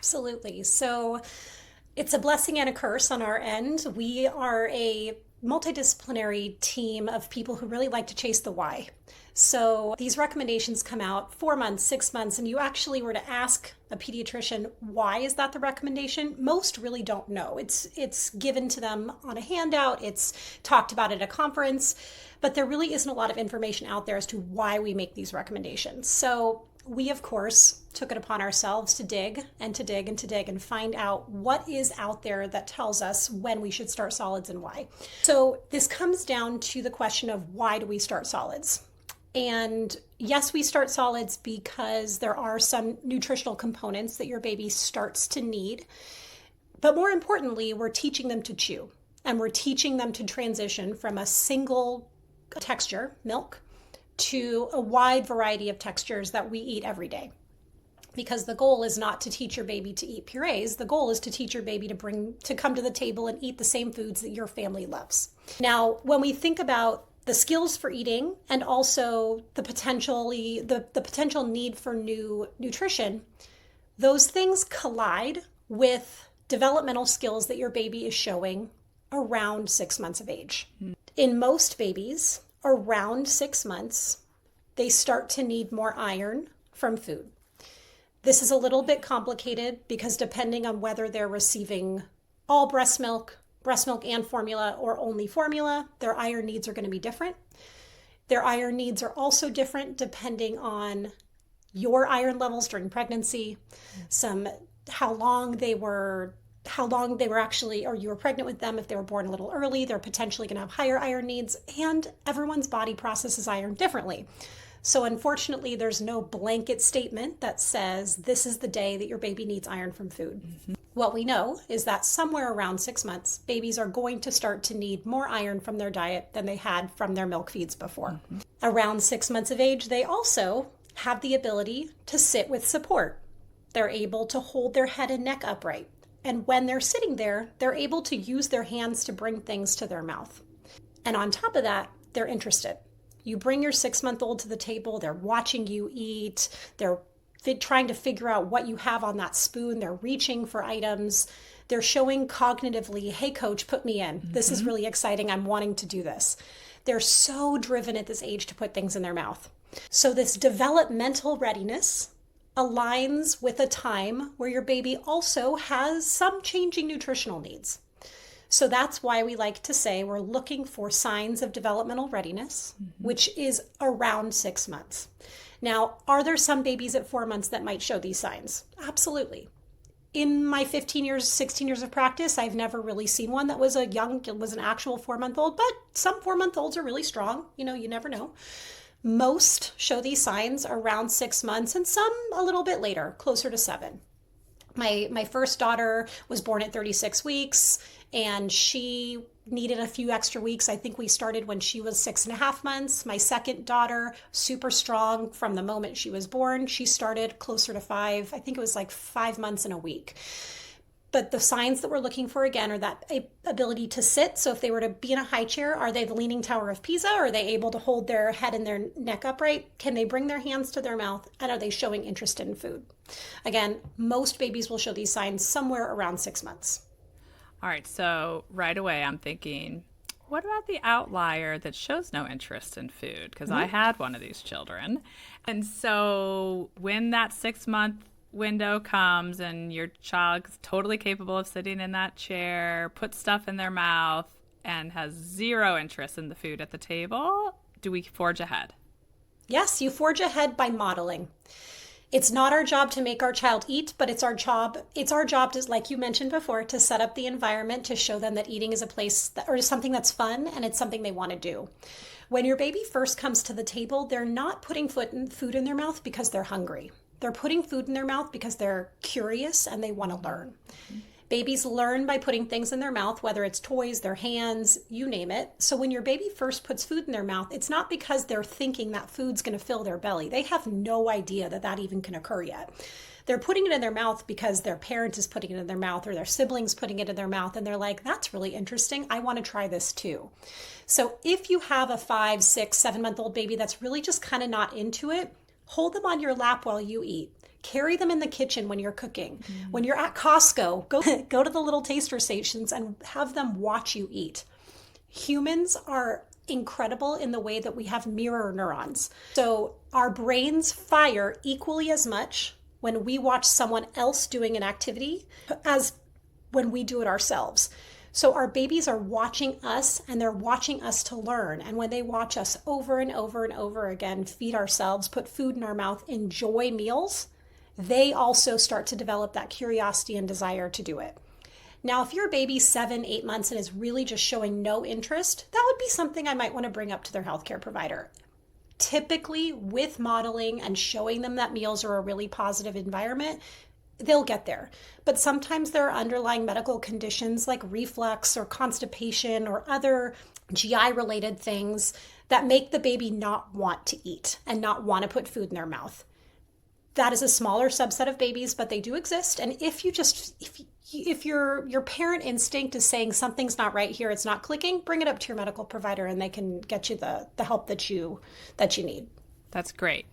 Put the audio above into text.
Absolutely. So it's a blessing and a curse on our end. We are a multidisciplinary team of people who really like to chase the why. So these recommendations come out 4 months, 6 months, and you actually were to ask a pediatrician, why is that the recommendation? Most really don't know. It's given to them on a handout, it's talked about at a conference, but there really isn't a lot of information out there as to why we make these recommendations. So we, of course, took it upon ourselves to dig and to dig and to dig and find out what is out there that tells us when we should start solids and why. So this comes down to the question of why do we start solids? And yes, we start solids because there are some nutritional components that your baby starts to need. But more importantly, we're teaching them to chew, and we're teaching them to transition from a single texture, milk, to a wide variety of textures that we eat every day. Because the goal is not to teach your baby to eat purees. The goal is to teach your baby to come to the table and eat the same foods that your family loves. Now, when we think about the skills for eating and also the potential need for new nutrition, those things collide with developmental skills that your baby is showing around 6 months of age. In most babies, around 6 months, they start to need more iron from food. This is a little bit complicated because depending on whether they're receiving all breast milk and formula, or only formula, their iron needs are going to be different. Their iron needs are also different depending on your iron levels during pregnancy, how long they were actually, or you were pregnant with them. If they were born a little early, they're potentially going to have higher iron needs, and everyone's body processes iron differently. So unfortunately, there's no blanket statement that says this is the day that your baby needs iron from food. Mm-hmm. What we know is that somewhere around 6 months, babies are going to start to need more iron from their diet than they had from their milk feeds before. Mm-hmm. Around 6 months of age, they also have the ability to sit with support. They're able to hold their head and neck upright. And when they're sitting there, they're able to use their hands to bring things to their mouth. And on top of that, they're interested. You bring your 6-month-old to the table, they're watching you eat, they're trying to figure out what you have on that spoon, they're reaching for items, they're showing cognitively, hey coach, put me in. Mm-hmm. This is really exciting, I'm wanting to do this. They're so driven at this age to put things in their mouth. So this developmental readiness aligns with a time where your baby also has some changing nutritional needs. So that's why we like to say we're looking for signs of developmental readiness, mm-hmm. which is around 6 months. Now, are there some babies at 4 months that might show these signs? Absolutely. In my 16 years of practice, I've never really seen one that was an actual 4-month-old, but some 4-month-olds are really strong. You never know. Most show these signs around 6 months, and some a little bit later, closer to 7. My first daughter was born at 36 weeks, and she needed a few extra weeks. I think we started when she was 6.5 months. My second daughter, super strong from the moment she was born. She started closer to 5. I think it was like 5 months and a week. But the signs that we're looking for, again, are that ability to sit. So if they were to be in a high chair, are they the Leaning Tower of Pisa? Are they able to hold their head and their neck upright? Can they bring their hands to their mouth? And are they showing interest in food? Again, most babies will show these signs somewhere around 6 months. All right. So right away, I'm thinking, what about the outlier that shows no interest in food? Because I had one of these children. And so when that 6-month window comes and your child is totally capable of sitting in that chair, puts stuff in their mouth, and has zero interest in the food at the table, do we forge ahead? Yes, you forge ahead by modeling. It's not our job to make our child eat, but it's our job to, like you mentioned before, to set up the environment to show them that eating is a place or something that's fun and it's something they want to do. When your baby first comes to the table, they're not putting food in their mouth because they're hungry. They're putting food in their mouth because they're curious and they want to learn. Mm-hmm. Babies learn by putting things in their mouth, whether it's toys, their hands, you name it. So when your baby first puts food in their mouth, it's not because they're thinking that food's going to fill their belly. They have no idea that even can occur yet. They're putting it in their mouth because their parent is putting it in their mouth or their siblings putting it in their mouth. And they're like, that's really interesting. I want to try this too. So if you have a 5, 6, 7-month-old baby that's really just kind of not into it, hold them on your lap while you eat. Carry them in the kitchen when you're cooking. When you're at Costco, go to the little taster stations and have them watch you eat. Humans are incredible in the way that we have mirror neurons. So our brains fire equally as much when we watch someone else doing an activity as when we do it ourselves. So our babies are watching us, and they're watching us to learn. And when they watch us over and over and over again, feed ourselves, put food in our mouth, enjoy meals, they also start to develop that curiosity and desire to do it. Now, if your baby's 7, 8 months and is really just showing no interest, that would be something I might want to bring up to their healthcare provider. Typically, with modeling and showing them that meals are a really positive environment, they'll get there. But sometimes there are underlying medical conditions like reflux or constipation or other GI related things that make the baby not want to eat and not want to put food in their mouth. That is a smaller subset of babies, but they do exist. And if your parent instinct is saying something's not right here, it's not clicking, bring it up to your medical provider and they can get you the help that you need. That's great.